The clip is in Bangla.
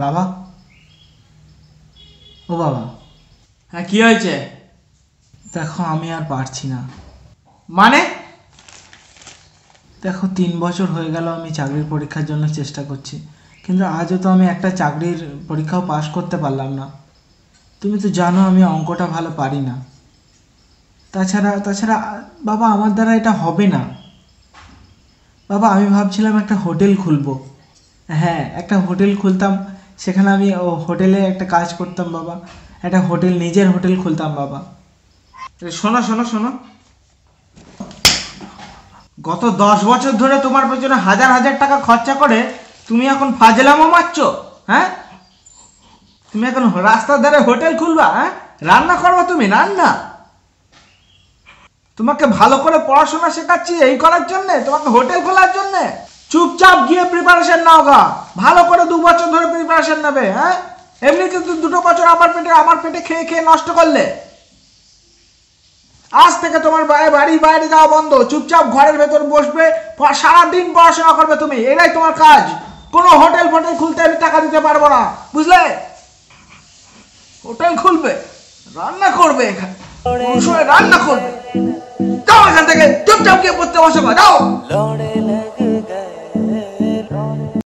বাবা, ও বাবা। হ্যাঁ, কি হয়েছে? দেখো আমি আর পারছি না। মানে? দেখো 3 বছর হয়ে গেল আমি চাকরির পরীক্ষার জন্য চেষ্টা করছি, কিন্তু আজও তো আমি একটা চাকরির পরীক্ষাও পাশ করতে পারলাম না। তুমি তো জানো আমি অঙ্কটা ভালো পারি না। তাছাড়া বাবা, আমার দ্বারা এটা হবে না। বাবা, আমি ভাবছিলাম একটা হোটেল খুলবো। হ্যাঁ, একটা হোটেল খুলতাম, সেখানে আমি হোটেলে একটা কাজ করতাম বাবা। একটা হোটেল, নিজের হোটেল খুলতাম বাবা। শোনো শোনো শোনো, গত 10 বছর ধরে তোমার পেছনে হাজার হাজার টাকা খরচা করে তুমি এখন ফাজলামো মারছো? হ্যাঁ, তুমি এখন রাস্তার ধারে হোটেল খুলবা? হ্যাঁ, রান্না করবা তুমি? রান্না? তোমাকে ভালো করে পড়াশোনা শেখাচ্ছি এই করার জন্যে, তোমাকে হোটেল খোলার জন্যে? চুপচাপ গিয়ে প্রিপারেশন নাও গা, ভালো করে 2 বছর ধরে প্রিপারেশন নেবে। হ্যাঁ, এমনিতে তো 2 বছর আমার পেটে খেয়ে খেয়ে নষ্ট করলে। আজ থেকে তোমার বাড়ির বাইরে যাওয়া বন্ধ, চুপচাপ ঘরের ভেতর বসবে, সারাদিন পড়াশোনা করবে তুমি, এটাই তোমার কাজ। কোনো হোটেল ফোটেল খুলতে আমি টাকা দিতে পারবো না, বুঝলে? হোটেল খুলবে, রান্না করবে, এখানে রান্না করবে। যাও এখান থেকে, চুপচাপ গিয়ে পড়তে বসে, যাও।